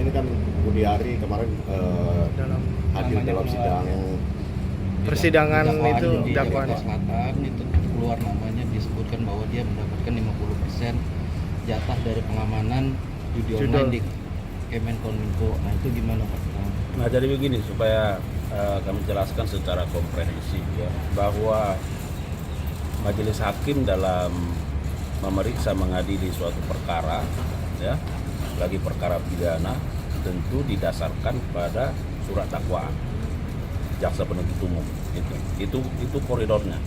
ini kan Budi Ari kemarin dalam hadir dalam sidang persidangan itu di dakwaan Jakarta Selatan itu keluar namanya, disebutkan bahwa dia mendapatkan 50% jatah dari pengamanan judi online di Kemenkominfo. Nah itu gimana Pak? Nah jadi begini supaya kami jelaskan secara komprehensif ya, bahwa majelis hakim dalam memeriksa mengadili suatu perkara ya, lagi perkara pidana, tentu didasarkan pada surat dakwaan jaksa penuntut umum. Itu koridornya.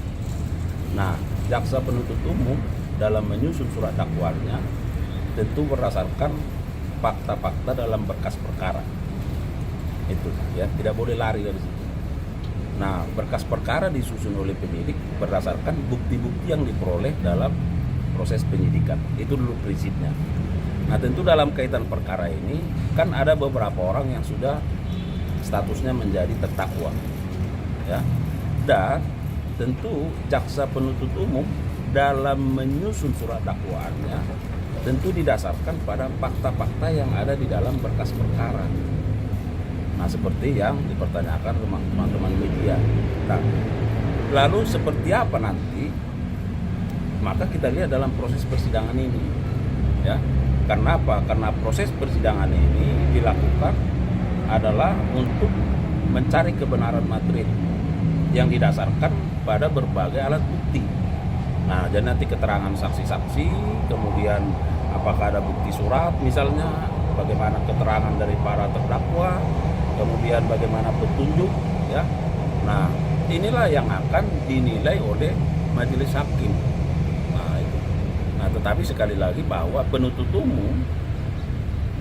Nah, jaksa penuntut umum dalam menyusun surat dakwaannya tentu berdasarkan fakta-fakta dalam berkas perkara. Itu ya, tidak boleh lari dari situ. Nah, berkas perkara disusun oleh penyidik berdasarkan bukti-bukti yang diperoleh dalam proses penyidikan. Itu dulu prinsipnya. Nah, tentu dalam kaitan perkara ini kan ada beberapa orang yang sudah statusnya menjadi terdakwa, ya. Dan tentu jaksa penuntut umum dalam menyusun surat dakwaannya tentu didasarkan pada fakta-fakta yang ada di dalam berkas perkara. Nah, seperti yang dipertanyakan teman-teman media. Nah, lalu seperti apa nanti? Maka kita lihat dalam proses persidangan ini, ya. Karena apa? Karena proses persidangan ini dilakukan adalah untuk mencari kebenaran material yang didasarkan pada berbagai alat bukti. Nah, jadi nanti keterangan saksi-saksi, kemudian apakah ada bukti surat misalnya, bagaimana keterangan dari para terdakwa, kemudian bagaimana petunjuk, ya. Nah, inilah yang akan dinilai oleh majelis hakim. Nah, itu. Nah, tetapi sekali lagi bahwa penuntut umum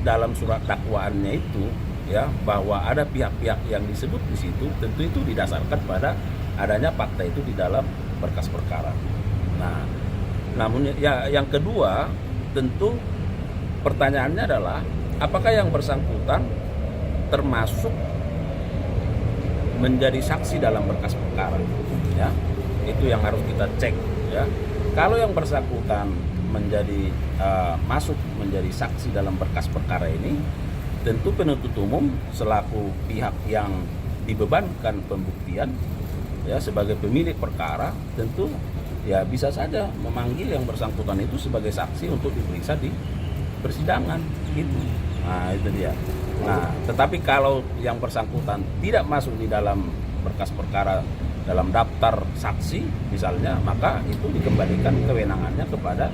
dalam surat dakwaannya itu, ya, bahwa ada pihak-pihak yang disebut di situ, tentu itu didasarkan pada adanya fakta itu di dalam berkas perkara. Nah, namun ya yang kedua tentu pertanyaannya adalah apakah yang bersangkutan termasuk menjadi saksi dalam berkas perkara, ya. Itu yang harus kita cek, ya. Kalau yang bersangkutan menjadi masuk menjadi saksi dalam berkas perkara ini, tentu penuntut umum selaku pihak yang dibebankan pembuktian, ya, sebagai pemilik perkara, tentu ya bisa saja memanggil yang bersangkutan itu sebagai saksi untuk diperiksa di persidangan gitu. Nah, itu dia. Nah, tetapi kalau yang bersangkutan tidak masuk di dalam berkas perkara dalam daftar saksi misalnya, maka itu dikembalikan kewenangannya kepada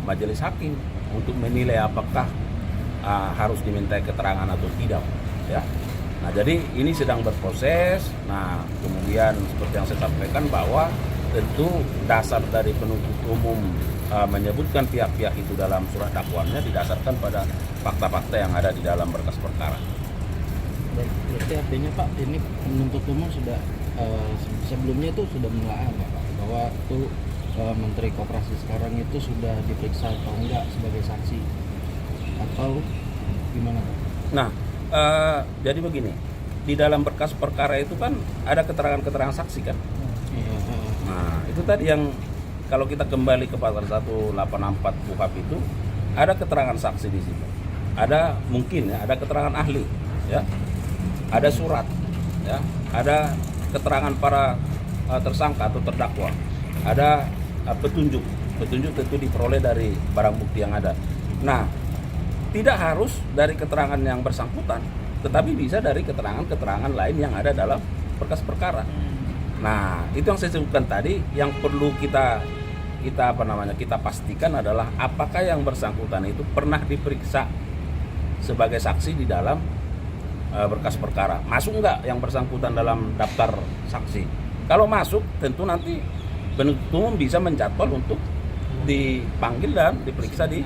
majelis hakim untuk menilai apakah harus dimintai keterangan atau tidak, ya. Nah, jadi ini sedang berproses. Nah, kemudian seperti yang saya sampaikan bahwa tentu dasar dari penuntut umum menyebutkan pihak-pihak itu dalam surat dakwaannya didasarkan pada fakta-fakta yang ada di dalam berkas perkara. Berarti artinya Pak, ini penuntut umum sudah sebelumnya itu sudah menelaah Pak, bahwa itu Menteri Koperasi sekarang itu sudah diperiksa atau enggak sebagai saksi, atau gimana Pak? Nah, jadi begini, di dalam berkas perkara itu kan ada keterangan-keterangan saksi kan. Nah, itu tadi yang kalau kita kembali ke pasal 184 KUHP itu ada keterangan saksi di situ. Ada mungkin ya, ada keterangan ahli, ya. Ada surat, ya. Ada keterangan para tersangka atau terdakwa. Ada petunjuk. Petunjuk tentu diperoleh dari barang bukti yang ada. Nah, tidak harus dari keterangan yang bersangkutan, tetapi bisa dari keterangan-keterangan lain yang ada dalam berkas perkara. Nah, itu yang saya sebutkan tadi, yang perlu kita pastikan adalah apakah yang bersangkutan itu pernah diperiksa sebagai saksi di dalam berkas perkara. Masuk enggak yang bersangkutan dalam daftar saksi? Kalau masuk, tentu nanti penuntut umum bisa menjadwal untuk dipanggil dan diperiksa di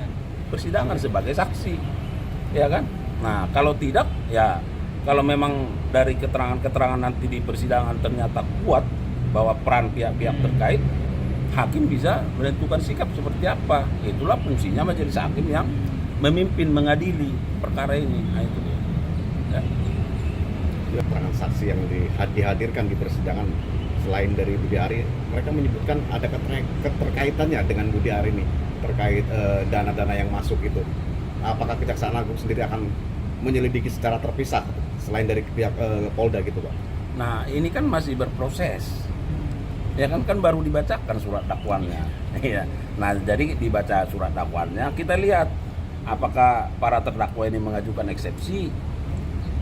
persidangan sebagai saksi, ya kan? Nah, kalau tidak, ya kalau memang dari keterangan-keterangan nanti di persidangan ternyata kuat bahwa peran pihak-pihak terkait, hakim bisa menentukan sikap seperti apa. Itulah fungsinya majelis hakim yang memimpin mengadili perkara ini. Nah, itu dia. Ya. keterangan saksi yang dihadirkan di persidangan selain dari Budi Ari, mereka menyebutkan ada keterkaitannya dengan Budi Ari ini terkait dana-dana yang masuk itu. apakah Kejaksaan Agung sendiri akan menyelidiki secara terpisah selain dari pihak Polda gitu Pak? Nah ini kan masih berproses, ya kan baru dibacakan surat dakwaannya. Ya. Nah jadi dibaca surat dakwaannya, kita lihat apakah para terdakwa ini mengajukan eksepsi.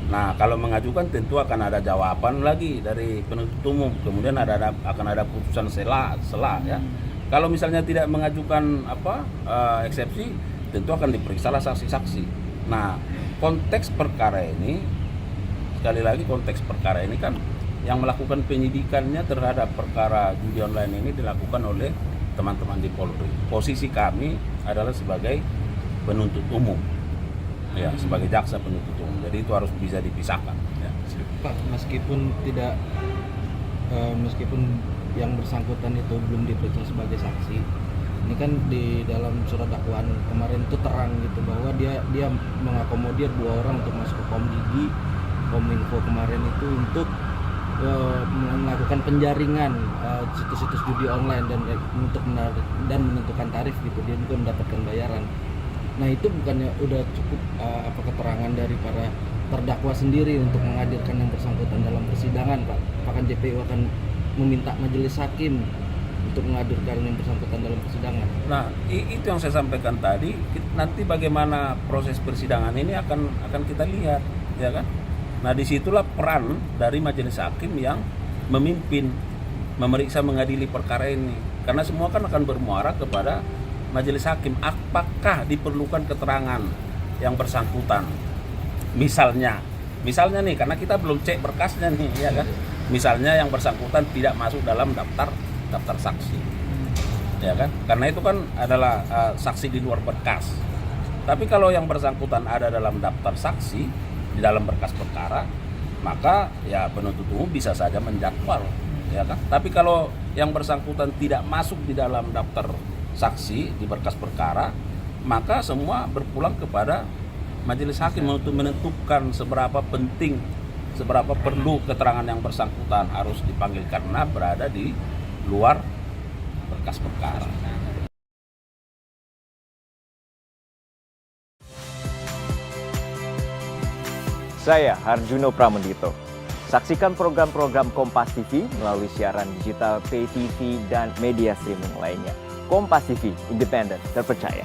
Nah kalau mengajukan tentu akan ada jawaban lagi dari penuntut umum, kemudian akan ada putusan sela ya. Kalau misalnya tidak mengajukan eksepsi, tentu akan diperiksalah saksi-saksi. Nah konteks perkara ini, sekali lagi konteks perkara ini kan yang melakukan penyidikannya terhadap perkara judi online ini dilakukan oleh teman-teman di Polri. Posisi kami adalah sebagai penuntut umum, ya sebagai jaksa penuntut umum. Jadi itu harus bisa dipisahkan. Ya. Pak, meskipun yang bersangkutan itu belum diperiksa sebagai saksi, ini kan di dalam surat dakwaan kemarin itu terang gitu bahwa dia mengakomodir 2 orang untuk masuk ke Komdigi, Kominfo kemarin itu untuk melakukan penjaringan situs-situs judi online dan menentukan tarif gitu. Dia juga mendapatkan bayaran. Nah itu bukannya udah cukup keterangan dari para terdakwa sendiri untuk menghadirkan yang bersangkutan dalam persidangan, Pak? Apakah JPU akan meminta majelis hakim untuk menghadirkan yang bersangkutan dalam persidangan? Nah itu yang saya sampaikan tadi. Nanti bagaimana proses persidangan ini akan kita lihat, ya kan? Nah disitulah peran dari majelis hakim yang memimpin, memeriksa, mengadili perkara ini. Karena semua kan akan bermuara kepada majelis hakim. Apakah diperlukan keterangan yang bersangkutan? Misalnya nih, karena kita belum cek berkasnya nih, ya kan? Misalnya yang bersangkutan tidak masuk dalam daftar saksi, ya kan? Karena itu kan adalah saksi di luar berkas. Tapi kalau yang bersangkutan ada dalam daftar saksi di dalam berkas perkara, maka ya penuntut umum bisa saja menjadwal, ya kan? Tapi kalau yang bersangkutan tidak masuk di dalam daftar saksi di berkas perkara, maka semua berpulang kepada majelis hakim untuk menentukan seberapa penting, seberapa perlu keterangan yang bersangkutan harus dipanggil karena berada di luar berkas perkara. Saya Harjuno Pramendito. Saksikan program-program Kompas TV melalui siaran digital, pay TV, dan media streaming lainnya. Kompas TV, independen, terpercaya.